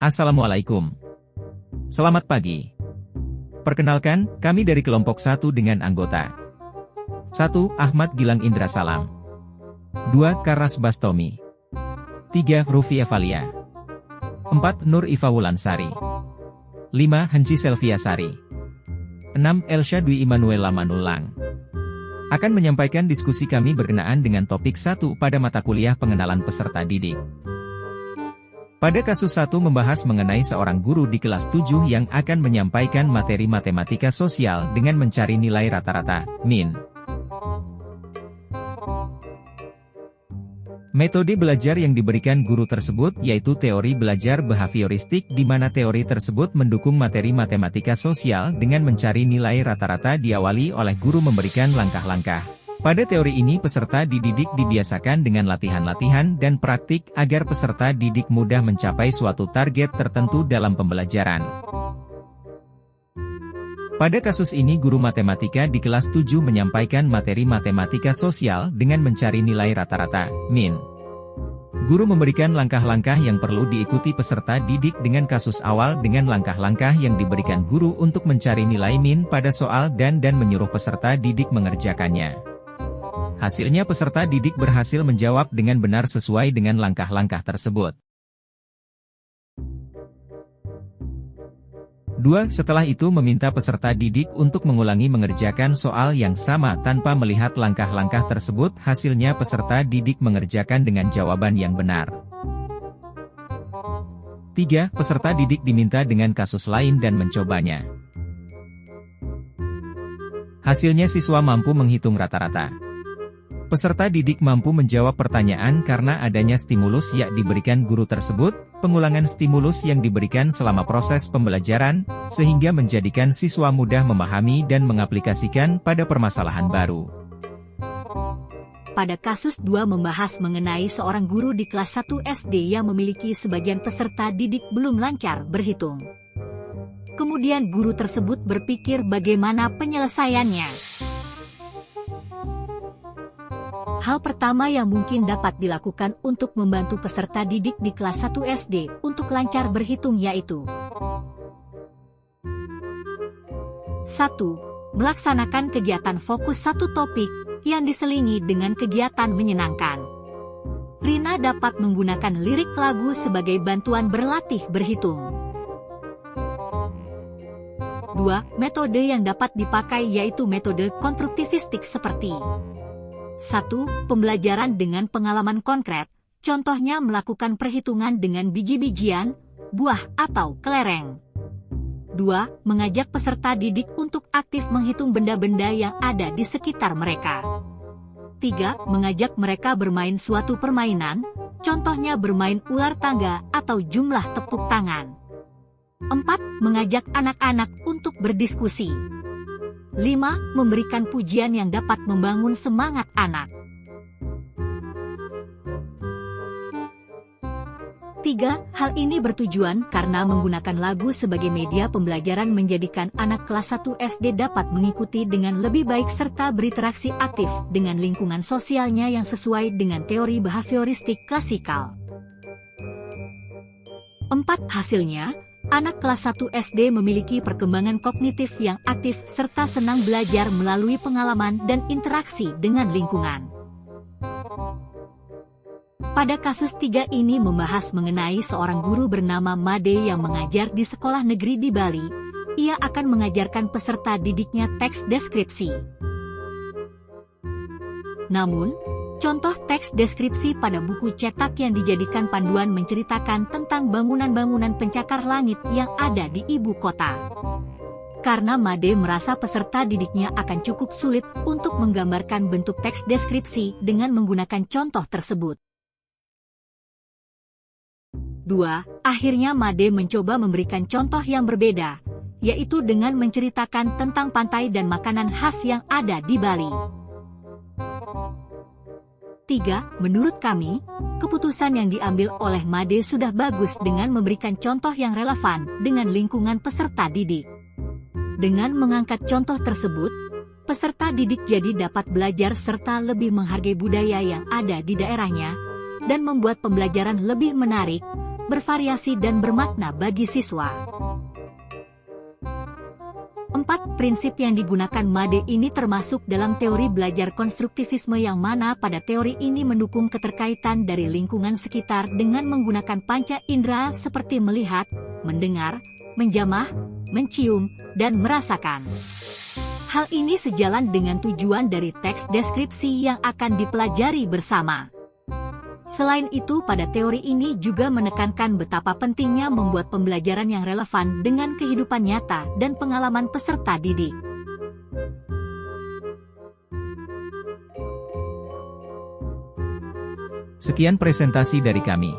Assalamualaikum. Selamat pagi. Perkenalkan, kami dari kelompok 1 dengan anggota 1. Ahmad Gilang Indra Salam 2. Karas Bastomi 3. Rufi Evalia 4. Nur Iva Wulansari 5. Henci Selvia Sari 6. Elsha Dwi Immanuela Manulang akan menyampaikan diskusi kami berkenaan dengan topik 1 pada mata kuliah pengenalan peserta didik. Pada kasus 1 membahas mengenai seorang guru di kelas 7 yang akan menyampaikan materi matematika sosial dengan mencari nilai rata-rata, min. Metode belajar yang diberikan guru tersebut yaitu teori belajar behavioristik di mana teori tersebut mendukung materi matematika sosial dengan mencari nilai rata-rata diawali oleh guru memberikan langkah-langkah. Pada teori ini peserta dididik dibiasakan dengan latihan-latihan dan praktik agar peserta didik mudah mencapai suatu target tertentu dalam pembelajaran. Pada kasus ini guru matematika di kelas 7 menyampaikan materi matematika sosial dengan mencari nilai rata-rata, min. Guru memberikan langkah-langkah yang perlu diikuti peserta didik dengan kasus awal dengan langkah-langkah yang diberikan guru untuk mencari nilai min pada soal dan menyuruh peserta didik mengerjakannya. Hasilnya peserta didik berhasil menjawab dengan benar sesuai dengan langkah-langkah tersebut. 2. Setelah itu meminta peserta didik untuk mengulangi mengerjakan soal yang sama tanpa melihat langkah-langkah tersebut. Hasilnya peserta didik mengerjakan dengan jawaban yang benar. 3. Peserta didik diminta dengan kasus lain dan mencobanya. Hasilnya siswa mampu menghitung rata-rata. Peserta didik mampu menjawab pertanyaan karena adanya stimulus yang diberikan guru tersebut, pengulangan stimulus yang diberikan selama proses pembelajaran, sehingga menjadikan siswa mudah memahami dan mengaplikasikan pada permasalahan baru. Pada kasus 2 membahas mengenai seorang guru di kelas 1 SD yang memiliki sebagian peserta didik belum lancar berhitung. Kemudian guru tersebut berpikir bagaimana penyelesaiannya. Hal pertama yang mungkin dapat dilakukan untuk membantu peserta didik di kelas 1 SD untuk lancar berhitung yaitu 1. Melaksanakan kegiatan fokus satu topik yang diselingi dengan kegiatan menyenangkan. Rina dapat menggunakan lirik lagu sebagai bantuan berlatih berhitung. 2. Metode yang dapat dipakai yaitu metode konstruktivistik seperti 1. Pembelajaran dengan pengalaman konkret, contohnya melakukan perhitungan dengan biji-bijian, buah, atau kelereng. 2. Mengajak peserta didik untuk aktif menghitung benda-benda yang ada di sekitar mereka. 3. Mengajak mereka bermain suatu permainan, contohnya bermain ular tangga atau jumlah tepuk tangan. 4. Mengajak anak-anak untuk berdiskusi. 5. Memberikan pujian yang dapat membangun semangat anak. 3. Hal ini bertujuan karena menggunakan lagu sebagai media pembelajaran menjadikan anak kelas 1 SD dapat mengikuti dengan lebih baik serta berinteraksi aktif dengan lingkungan sosialnya yang sesuai dengan teori behavioristik klasikal. 4. Hasilnya, anak kelas 1 SD memiliki perkembangan kognitif yang aktif serta senang belajar melalui pengalaman dan interaksi dengan lingkungan. Pada kasus 3 ini membahas mengenai seorang guru bernama Made yang mengajar di sekolah negeri di Bali. Ia akan mengajarkan peserta didiknya teks deskripsi. Namun, contoh teks deskripsi pada buku cetak yang dijadikan panduan menceritakan tentang bangunan-bangunan pencakar langit yang ada di ibu kota. Karena Made merasa peserta didiknya akan cukup sulit untuk menggambarkan bentuk teks deskripsi dengan menggunakan contoh tersebut. 2. Akhirnya Made mencoba memberikan contoh yang berbeda, yaitu dengan menceritakan tentang pantai dan makanan khas yang ada di Bali. 3. Menurut kami, keputusan yang diambil oleh Made sudah bagus dengan memberikan contoh yang relevan dengan lingkungan peserta didik. Dengan mengangkat contoh tersebut, peserta didik jadi dapat belajar serta lebih menghargai budaya yang ada di daerahnya, dan membuat pembelajaran lebih menarik, bervariasi dan bermakna bagi siswa. 4. Prinsip yang digunakan MADE ini termasuk dalam teori belajar konstruktivisme yang mana pada teori ini mendukung keterkaitan dari lingkungan sekitar dengan menggunakan panca indera seperti melihat, mendengar, menjamah, mencium, dan merasakan. Hal ini sejalan dengan tujuan dari teks deskripsi yang akan dipelajari bersama. Selain itu, pada teori ini juga menekankan betapa pentingnya membuat pembelajaran yang relevan dengan kehidupan nyata dan pengalaman peserta didik. Sekian presentasi dari kami.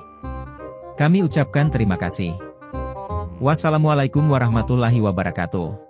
Kami ucapkan terima kasih. Wassalamualaikum warahmatullahi wabarakatuh.